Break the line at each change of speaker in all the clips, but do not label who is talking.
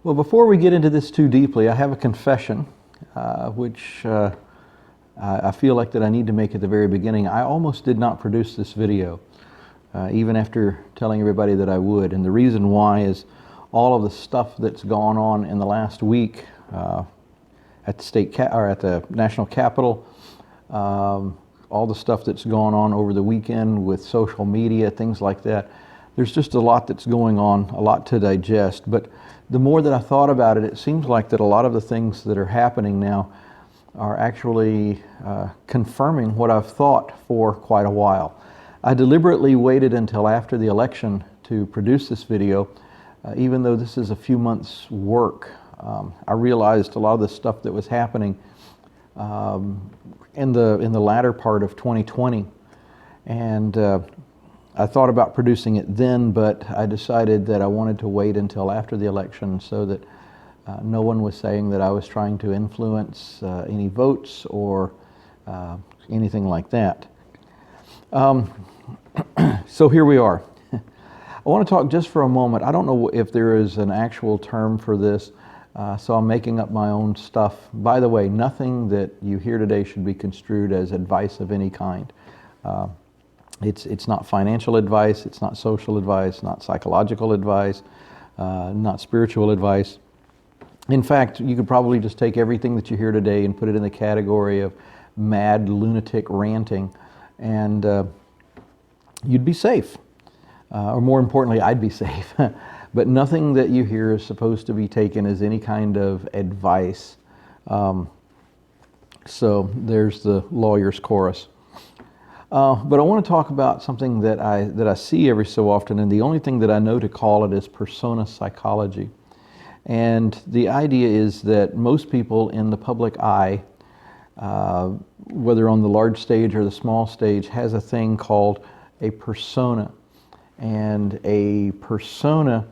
Well, before we get into this too deeply, I have a confession, which I feel like that I need to make at the very beginning. I almost did not produce this video, even after telling everybody that I would. And the reason why is all of the stuff that's gone on in the last week at the national Capitol, all the stuff that's gone on over the weekend with social media, things like that. There's just a lot that's going on, a lot to digest. But the more that I thought about it, it seems like that a lot of the things that are happening now are actually confirming what I've thought for quite a while. I deliberately waited until after the election to produce this video, even though this is a few months' work. I realized a lot of the stuff that was happening in the latter part of 2020, and I thought about producing it then, but I decided that I wanted to wait until after the election so that no one was saying that I was trying to influence any votes or anything like that. So here we are. I want to talk just for a moment. I don't know if there is an actual term for this, so I'm making up my own stuff. By the way, nothing that you hear today should be construed as advice of any kind. It's not financial advice, it's not social advice, not psychological advice, not spiritual advice. In fact, you could probably just take everything that you hear today and put it in the category of mad, lunatic ranting, and you'd be safe. Or more importantly, I'd be safe. But nothing that you hear is supposed to be taken as any kind of advice. So there's the lawyer's chorus. But I want to talk about something that I see every so often, and the only thing that I know to call it is persona psychology. And the idea is that most people in the public eye, whether on the large stage or the small stage, has a thing called a persona. And a persona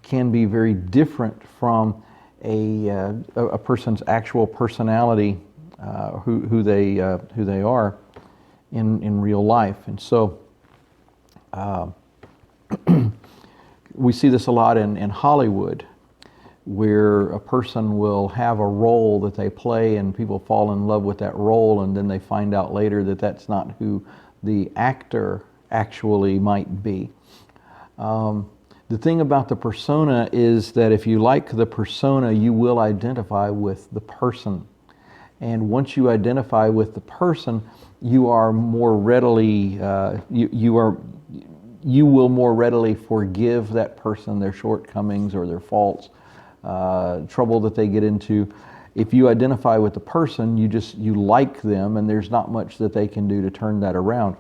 can be very different from a person's actual personality, who they are in real life. And so we see this a lot in Hollywood, where a person will have a role that they play and people fall in love with that role, and then they find out later that that's not who the actor actually might be. The thing about the persona is that if you like the persona, you will identify with the person. And once you identify with the person, you are more readily, you will more readily forgive that person their shortcomings or their faults, trouble that they get into. If you identify with the person, you like them, and there's not much that they can do to turn that around.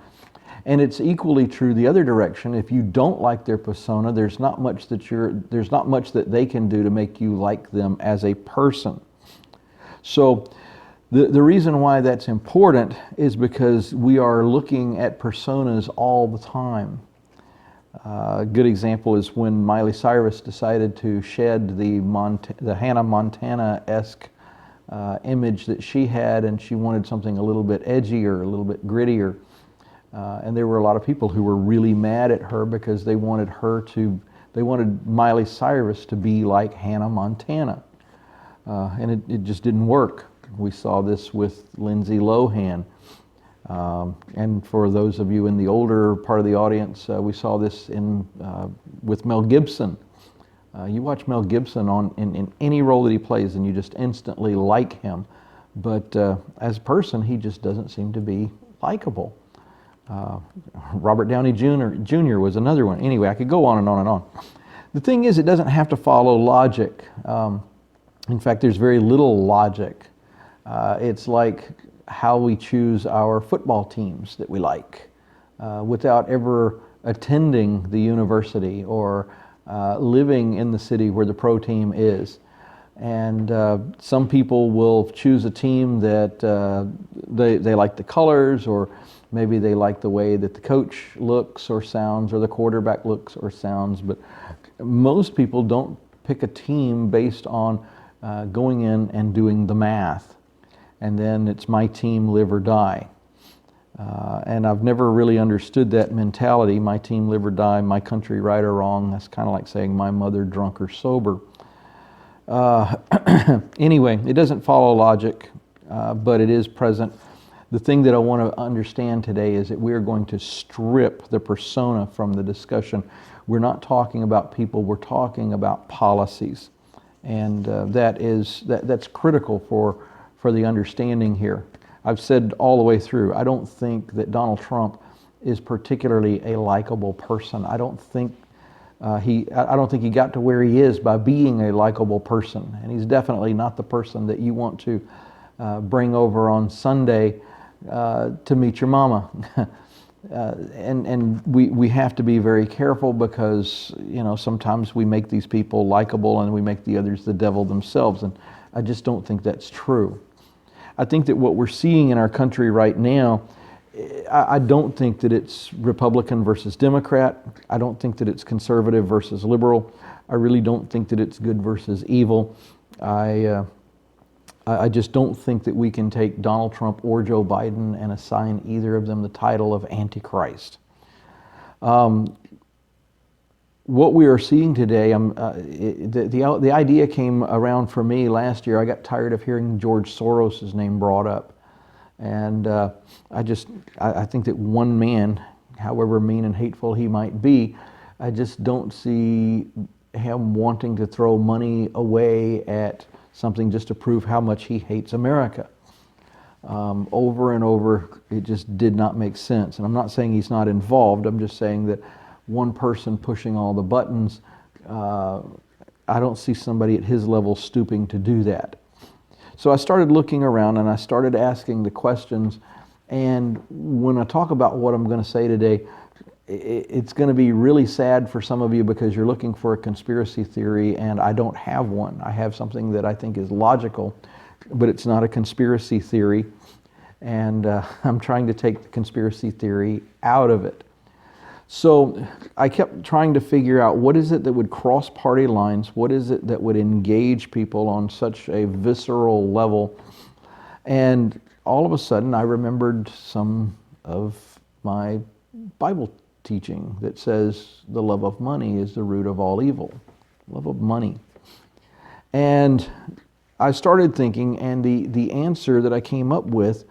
And it's equally true the other direction. If you don't like their persona, there's not much that they can do to make you like them as a person. So the reason why that's important is because we are looking at personas all the time. A good example is when Miley Cyrus decided to shed the Hannah Montana-esque image that she had, and she wanted something a little bit edgier, a little bit grittier. And there were a lot of people who were really mad at her because they wanted Miley Cyrus to be like Hannah Montana. And it just didn't work. We saw this with Lindsay Lohan. And for those of you in the older part of the audience, we saw this with Mel Gibson. You watch Mel Gibson in any role that he plays and you just instantly like him. But as a person, he just doesn't seem to be likable. Robert Downey Jr. was another one. Anyway, I could go on and on and on. The thing is, it doesn't have to follow logic. In fact, there's very little logic. It's like how we choose our football teams that we like without ever attending the university or living in the city where the pro team is. And some people will choose a team that they like the colors, or maybe they like the way that the coach looks or sounds, or the quarterback looks or sounds. But most people don't pick a team based on going in and doing the math. And then it's my team, live or die. And I've never really understood that mentality, my team, live or die, my country, right or wrong. That's kind of like saying my mother, drunk or sober. Anyway, it doesn't follow logic, but it is present. The thing that I want to understand today is that we are going to strip the persona from the discussion. We're not talking about people, we're talking about policies. And that's critical for the understanding here. I've said all the way through, I don't think that Donald Trump is particularly a likable person. I don't think he got to where he is by being a likable person. And he's definitely not the person that you want to bring over on Sunday to meet your mama. And we have to be very careful because, sometimes we make these people likable and we make the others the devil themselves. And I just don't think that's true. I think that what we're seeing in our country right now, I don't think that it's Republican versus Democrat. I don't think that it's conservative versus liberal. I really don't think that it's good versus evil. I just don't think that we can take Donald Trump or Joe Biden and assign either of them the title of Antichrist. What we are seeing today, the idea came around for me last year. I got tired of hearing George Soros' name brought up. And I think that one man, however mean and hateful he might be, I just don't see him wanting to throw money away at something just to prove how much he hates America. Over and over, it just did not make sense. And I'm not saying he's not involved, I'm just saying that one person pushing all the buttons, I don't see somebody at his level stooping to do that. So I started looking around and I started asking the questions, and when I talk about what I'm going to say today, it's going to be really sad for some of you because you're looking for a conspiracy theory and I don't have one. I have something that I think is logical, but it's not a conspiracy theory, and I'm trying to take the conspiracy theory out of it. So I kept trying to figure out what is it that would cross party lines, what is it that would engage people on such a visceral level, and all of a sudden I remembered some of my Bible teaching that says the love of money is the root of all evil. Love of money. And I started thinking, and the answer that I came up with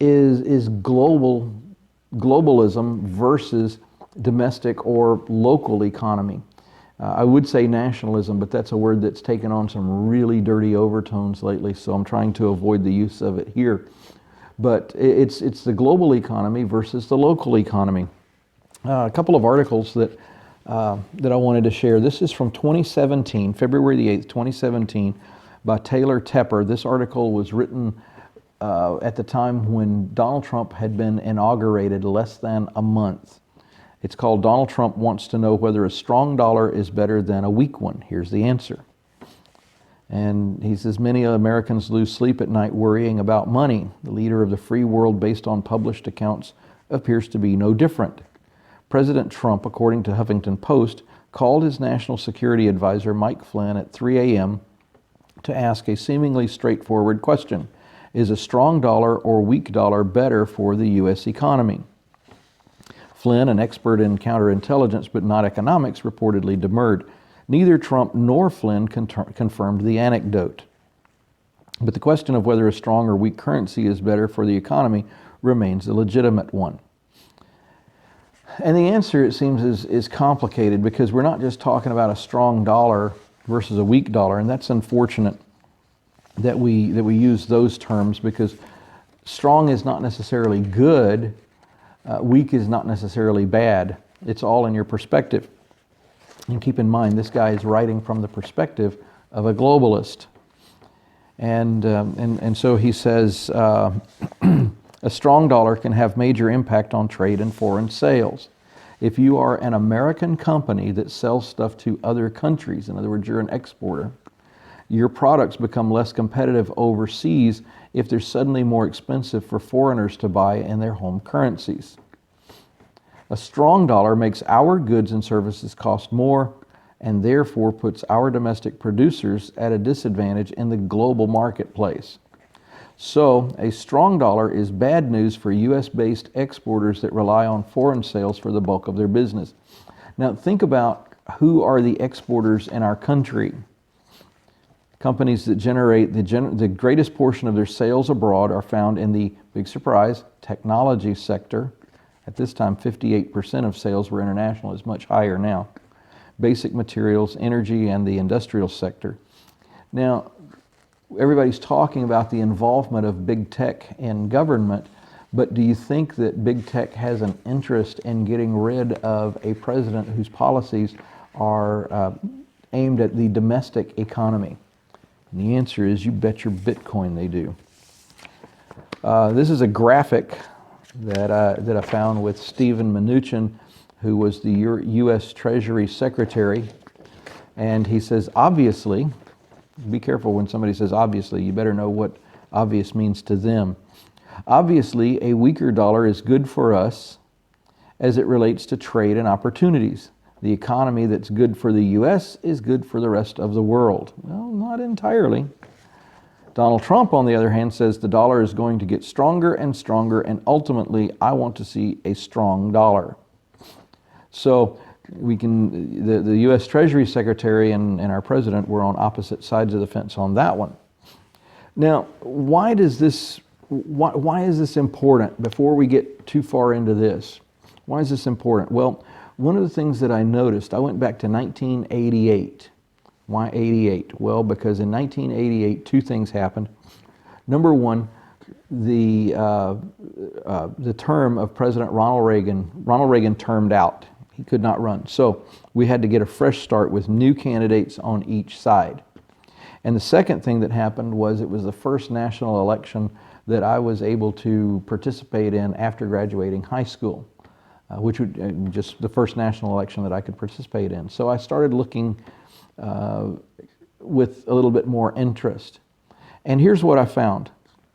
is globalism versus domestic or local economy. I would say nationalism, but that's a word that's taken on some really dirty overtones lately, so I'm trying to avoid the use of it here. But it's the global economy versus the local economy. A couple of articles that I wanted to share. This is from 2017, February the 8th, 2017, by Taylor Tepper. This article was written at the time when Donald Trump had been inaugurated less than a month. It's called Donald Trump Wants to Know Whether a Strong Dollar is Better Than a Weak One. Here's the answer. And he says, many Americans lose sleep at night worrying about money. The leader of the free world, based on published accounts, appears to be no different. President Trump, according to Huffington Post, called his national security advisor, Mike Flynn, at 3 a.m. to ask a seemingly straightforward question. Is a strong dollar or weak dollar better for the U.S. economy? Flynn, an expert in counterintelligence but not economics, reportedly demurred. Neither Trump nor Flynn confirmed the anecdote. But the question of whether a strong or weak currency is better for the economy remains a legitimate one. And the answer, it seems, is complicated because we're not just talking about a strong dollar versus a weak dollar, and that's unfortunate that we use those terms because strong is not necessarily good, weak is not necessarily bad. It's all in your perspective. And keep in mind, this guy is writing from the perspective of a globalist. And so he says, a strong dollar can have major impact on trade and foreign sales. If you are an American company that sells stuff to other countries, in other words, you're an exporter, your products become less competitive overseas if they're suddenly more expensive for foreigners to buy in their home currencies. A strong dollar makes our goods and services cost more and therefore puts our domestic producers at a disadvantage in the global marketplace. So, a strong dollar is bad news for U.S.-based exporters that rely on foreign sales for the bulk of their business. Now, think about who are the exporters in our country. Companies that generate the greatest portion of their sales abroad are found in the, big surprise, technology sector. At this time, 58% of sales were international. It's much higher now. Basic materials, energy, and the industrial sector. Now, everybody's talking about the involvement of big tech in government, but do you think that big tech has an interest in getting rid of a president whose policies are aimed at the domestic economy? And the answer is, you bet your Bitcoin they do. This is a graphic that I found with Steven Mnuchin, who was the U.S. Treasury Secretary, and he says, obviously, be careful when somebody says obviously, you better know what obvious means to them. Obviously, a weaker dollar is good for us as it relates to trade and opportunities. The economy that's good for the U.S. is good for the rest of the world. Well, not entirely. Donald Trump, on the other hand, says the dollar is going to get stronger and stronger, and ultimately, I want to see a strong dollar. So we can, the U.S. Treasury Secretary and our President were on opposite sides of the fence on that one. Now, why is this important before we get too far into this? Why is this important? Well, one of the things that I noticed, I went back to 1988. Why 88? Well, because in 1988, two things happened. Number one, the term of President Ronald Reagan termed out. He could not run. So we had to get a fresh start with new candidates on each side. And the second thing that happened was it was the first national election that I was able to participate in after graduating high school, which was just the first national election that I could participate in. So I started looking with a little bit more interest. And here's what I found.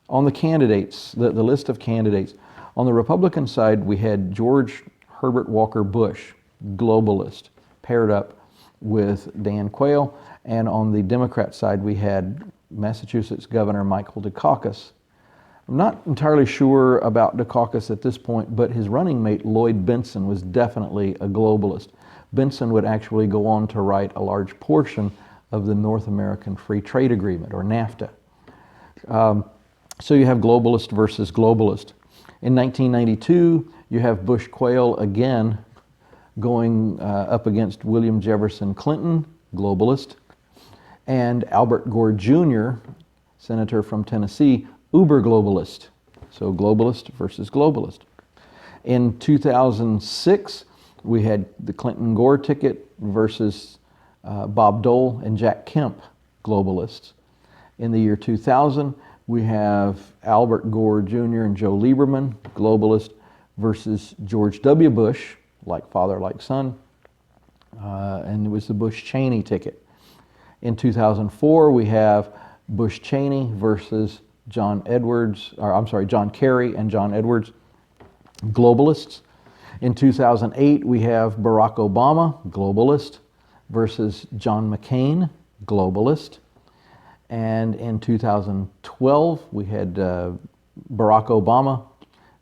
On the candidates, the list of candidates, on the Republican side, we had George Herbert Walker Bush, globalist, paired up with Dan Quayle. And on the Democrat side, we had Massachusetts Governor Michael Dukakis. I'm not entirely sure about Dukakis at this point, but his running mate, Lloyd Bentsen, was definitely a globalist. Bentsen would actually go on to write a large portion of the North American Free Trade Agreement, or NAFTA. So you have globalist versus globalist. In 1992, you have Bush Quayle again going up against William Jefferson Clinton, globalist, and Albert Gore Jr., senator from Tennessee, uber globalist. So globalist versus globalist. In 2006, we had the Clinton-Gore ticket versus Bob Dole and Jack Kemp, globalists. In the year 2000, we have Albert Gore Jr. and Joe Lieberman, globalist, versus George W. Bush, like father, like son, and it was the Bush-Cheney ticket. In 2004, we have Bush-Cheney versus John Kerry and John Edwards, globalists. In 2008, we have Barack Obama, globalist, versus John McCain, globalist. And in 2012, we had Barack Obama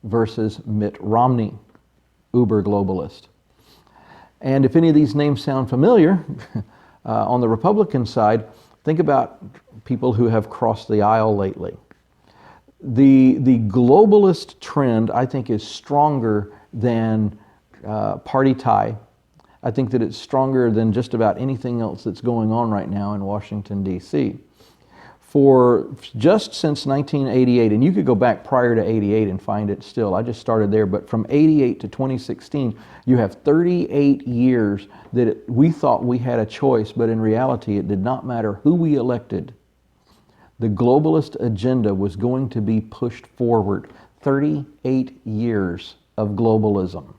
versus Mitt Romney, uber globalist. And if any of these names sound familiar, on the Republican side, think about people who have crossed the aisle lately. The globalist trend, I think, is stronger than party tie. I think that it's stronger than just about anything else that's going on right now in Washington, D.C. For just since 1988, and you could go back prior to 88 and find it still, I just started there, but from 88 to 2016, you have 38 years that we thought we had a choice, but in reality, it did not matter who we elected. The globalist agenda was going to be pushed forward. 38 years of globalism.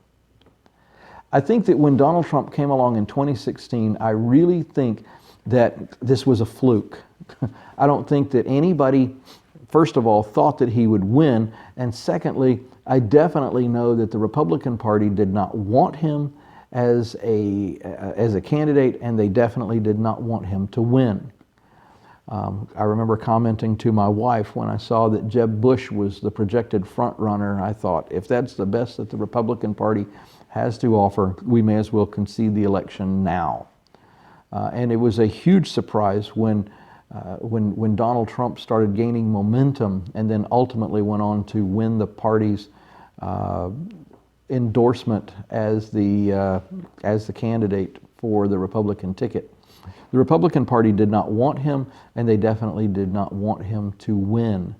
I think that when Donald Trump came along in 2016, I really think that this was a fluke. I don't think that anybody, first of all, thought that he would win, and secondly, I definitely know that the Republican Party did not want him as a candidate, and they definitely did not want him to win. I remember commenting to my wife when I saw that Jeb Bush was the projected front runner. I thought, if that's the best that the Republican Party has to offer, we may as well concede the election now. And it was a huge surprise when When Donald Trump started gaining momentum and then ultimately went on to win the party's endorsement as the candidate for the Republican ticket. The Republican Party did not want him, and they definitely did not want him to win.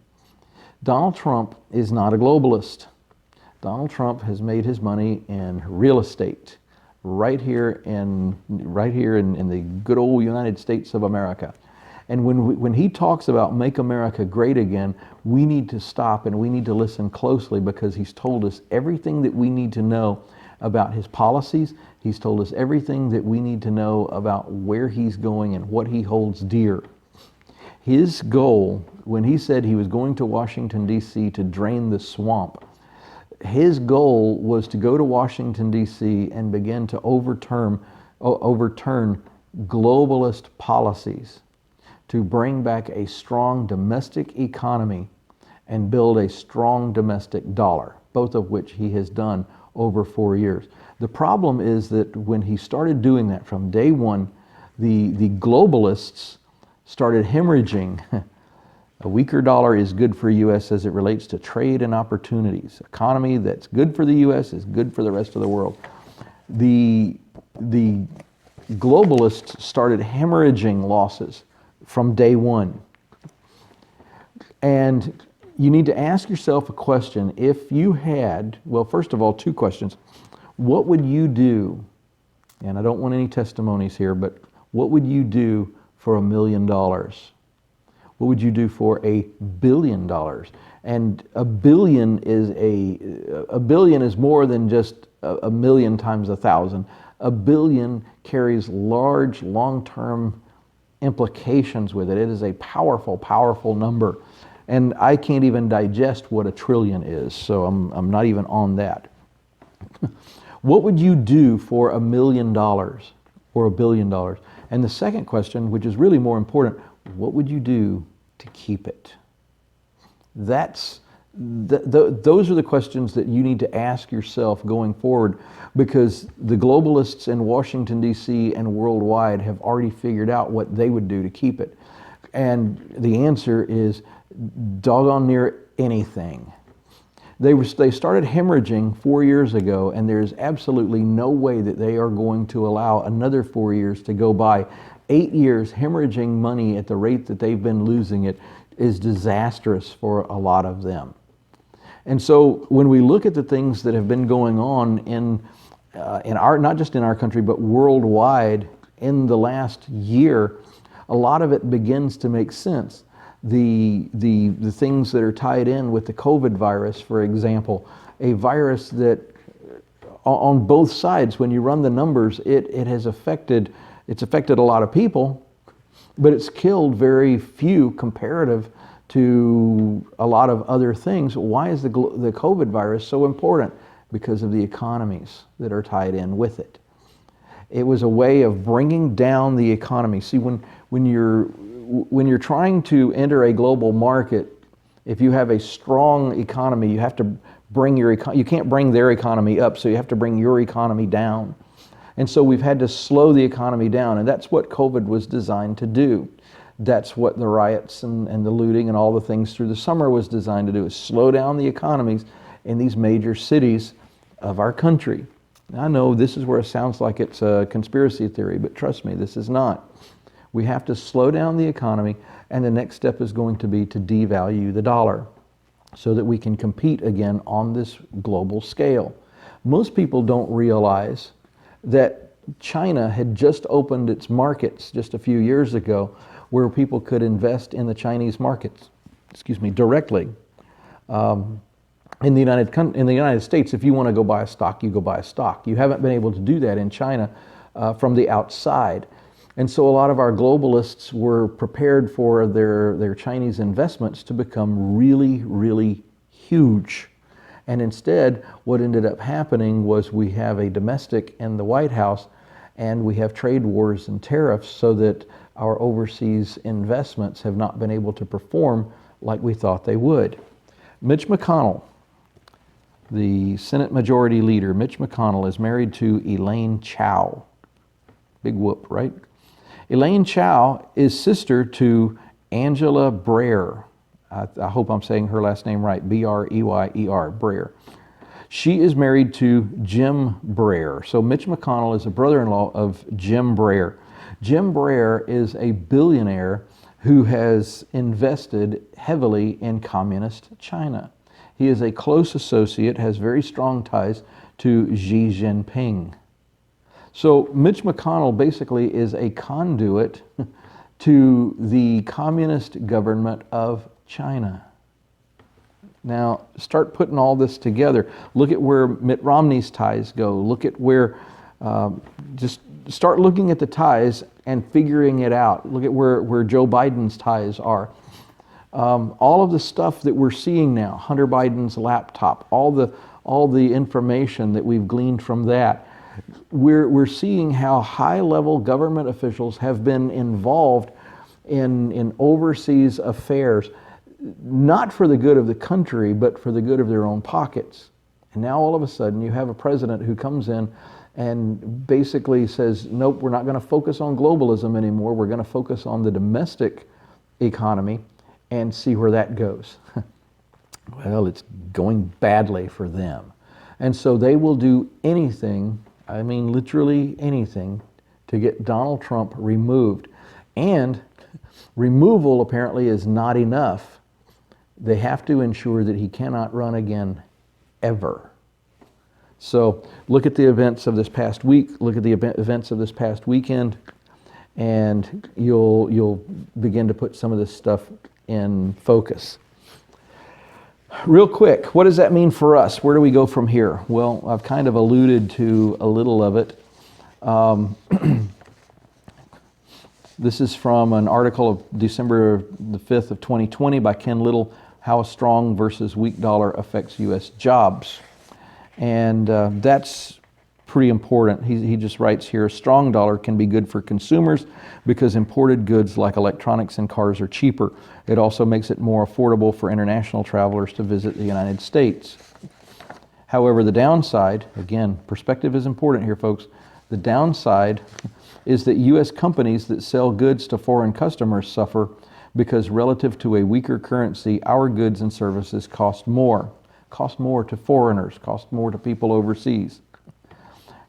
Donald Trump is not a globalist. Donald Trump has made his money in real estate, right here in the good old United States of America. And when he talks about make America great again, we need to stop and we need to listen closely, because he's told us everything that we need to know about his policies. He's told us everything that we need to know about where he's going and what he holds dear. His goal, when he said he was going to Washington, D.C. to drain the swamp, his goal was to go to Washington, D.C. and begin to overturn globalist policies, to bring back a strong domestic economy and build a strong domestic dollar, both of which he has done over 4 years. The problem is that when he started doing that from day one, the globalists started hemorrhaging. A weaker dollar is good for U.S. as it relates to trade and opportunities. Economy that's good for the U.S. is good for the rest of the world. The globalists started hemorrhaging losses from day one. And you need to ask yourself a question. If you had, well, first of all, two questions. What would you do, and I don't want any testimonies here, but what would you do for $1 million? What would you do for $1 billion? And a billion is more than just a million times 1,000. A billion carries large, long-term implications with it. It is a powerful, powerful number. And I can't even digest what a trillion is, so I'm not even on that. What would you do for $1 million or $1 billion? And the second question, which is really more important, what would you do to keep it? Those are the questions that you need to ask yourself going forward, because the globalists in Washington, D.C. and worldwide have already figured out what they would do to keep it. And the answer is doggone near anything. They started hemorrhaging 4 years ago, and there's absolutely no way that they are going to allow another 4 years to go by. 8 years hemorrhaging money at the rate that they've been losing it is disastrous for a lot of them. And so when we look at the things that have been going on in our, not just in our country, but worldwide in the last year, a lot of it begins to make sense. The things that are tied in with the COVID virus, for example, a virus that on both sides, when you run the numbers, it's affected a lot of people, but it's killed very few comparative to a lot of other things. Why is the COVID virus so important? Because of the economies that are tied in with it. It was a way of bringing down the economy. See, when you're trying to enter a global market, if you have a strong economy, you have to bring you can't bring their economy up, so you have to bring your economy down. And so we've had to slow the economy down, and that's what COVID was designed to do. That's what the riots and the looting and all the things through the summer was designed to do, is slow down the economies in these major cities of our country. Now, I know this is where it sounds like it's a conspiracy theory, but trust me, this is not. We have to slow down the economy, and the next step is going to be to devalue the dollar so that we can compete again on this global scale. Most people don't realize that China had just opened its markets just a few years ago, where people could invest in the Chinese markets, directly. In the United States, if you want to go buy a stock, you go buy a stock. You haven't been able to do that in China from the outside. And so a lot of our globalists were prepared for their Chinese investments to become really, really huge. And instead, what ended up happening was we have a domestic in the White House, and we have trade wars and tariffs, so that our overseas investments have not been able to perform like we thought they would. Mitch McConnell, the Senate Majority Leader, Mitch McConnell, is married to Elaine Chao. Big whoop, right? Elaine Chao is sister to Angela Breyer. I hope I'm saying her last name right, B-R-E-Y-E-R, Breyer. She is married to Jim Breyer. So Mitch McConnell is a brother-in-law of Jim Breyer. Jim Breyer is a billionaire who has invested heavily in communist China. He is a close associate, has very strong ties to Xi Jinping. So Mitch McConnell basically is a conduit to the communist government of China. Now, start putting all this together. Look at where Mitt Romney's ties go. Look at where, just start looking at the ties and figuring it out. Look at where Joe Biden's ties are. All of the stuff that we're seeing now, Hunter Biden's laptop, all the information that we've gleaned from that, we're seeing how high-level government officials have been involved in overseas affairs, not for the good of the country, but for the good of their own pockets. And now all of a sudden you have a president who comes in and basically says, nope, we're not going to focus on globalism anymore. We're going to focus on the domestic economy and see where that goes. Well, it's going badly for them. And so they will do anything, I mean literally anything, to get Donald Trump removed. And removal apparently is not enough. They have to ensure that he cannot run again, ever. So look at the events of this past week, look at the events of this past weekend, and you'll begin to put some of this stuff in focus. Real quick, what does that mean for us? Where do we go from here? Well, I've kind of alluded to a little of it. This is from an article of December the 5th of 2020 by Ken Little, How a Strong versus Weak Dollar Affects U.S. Jobs. And that's pretty important. He just writes here, a strong dollar can be good for consumers because imported goods like electronics and cars are cheaper. It also makes it more affordable for international travelers to visit the United States. However, the downside, again, perspective is important here, folks. The downside is that U.S. companies that sell goods to foreign customers suffer because relative to a weaker currency, our goods and services cost more to foreigners, cost more to people overseas.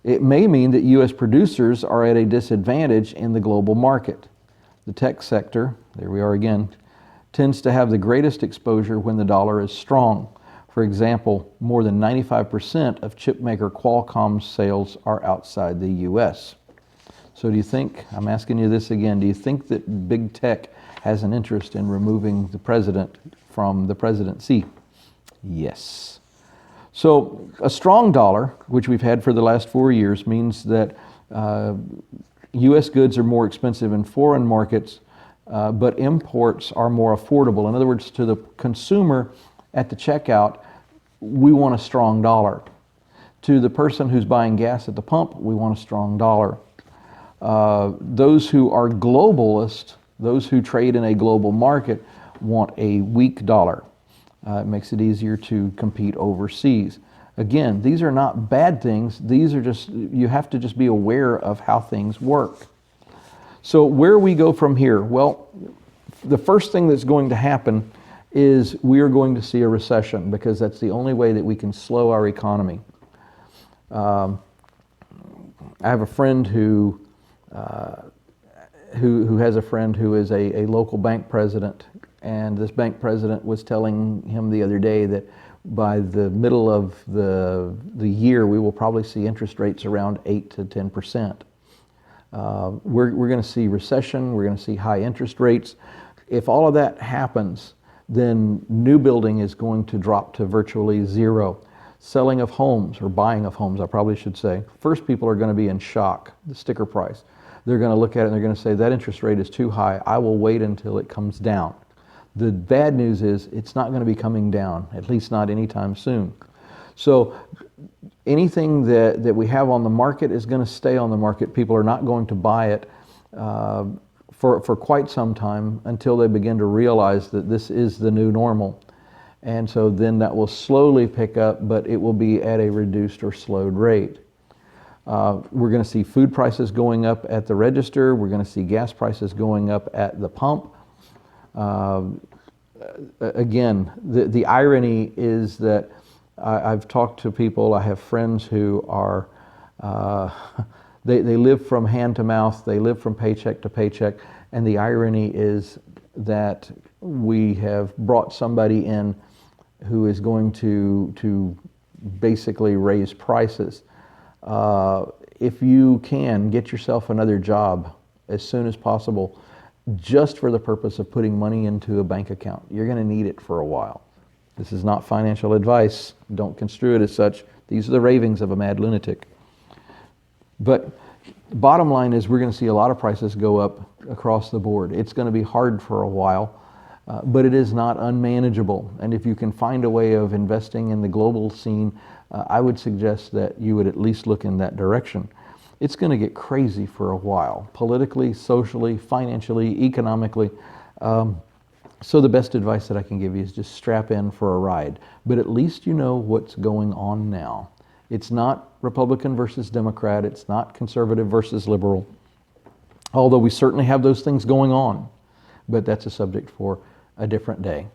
It may mean that U.S. producers are at a disadvantage in the global market. The tech sector, there we are again, tends to have the greatest exposure when the dollar is strong. For example, more than 95% of chipmaker Qualcomm's sales are outside the U.S. So do you think, I'm asking you this again, do you think that big tech has an interest in removing the president from the presidency? Yes. So a strong dollar, which we've had for the last 4 years, means that U.S. goods are more expensive in foreign markets, but imports are more affordable. In other words, to the consumer at the checkout, we want a strong dollar. To the person who's buying gas at the pump, we want a strong dollar. Those who are globalists, those who trade in a global market, want a weak dollar. It makes it easier to compete overseas. Again, these are not bad things. These are just, you have to just be aware of how things work. So where we go from here? Well, the first thing that's going to happen is we are going to see a recession, because that's the only way that we can slow our economy. I have a friend who has a friend who is a local bank president, and this bank president was telling him the other day that by the middle of the year we will probably see interest rates around 8 to 10%. We're going to see recession, we're going to see high interest rates. If all of that happens, then new building is going to drop to virtually zero. Selling of homes, or buying of homes, I probably should say, first people are going to be in shock, the sticker price. They're going to look at it and they're going to say, that interest rate is too high, I will wait until it comes down. The bad news is it's not going to be coming down, at least not anytime soon. So anything that we have on the market is going to stay on the market. People are not going to buy it for quite some time until they begin to realize that this is the new normal. And so then that will slowly pick up, but it will be at a reduced or slowed rate. We're going to see food prices going up at the register. We're going to see gas prices going up at the pump. Again, the irony is that I've talked to people, I have friends who are, they live from hand to mouth, they live from paycheck to paycheck, and the irony is that we have brought somebody in who is going to basically raise prices. If you can, get yourself another job as soon as possible, just for the purpose of putting money into a bank account. You're going to need it for a while. This is not financial advice. Don't construe it as such. These are the ravings of a mad lunatic. But bottom line is we're going to see a lot of prices go up across the board. It's going to be hard for a while, but it is not unmanageable. And if you can find a way of investing in the global scene, I would suggest that you would at least look in that direction. It's going to get crazy for a while, politically, socially, financially, economically. So the best advice that I can give you is just strap in for a ride. But at least you know what's going on now. It's not Republican versus Democrat. It's not conservative versus liberal. Although we certainly have those things going on. But that's a subject for a different day.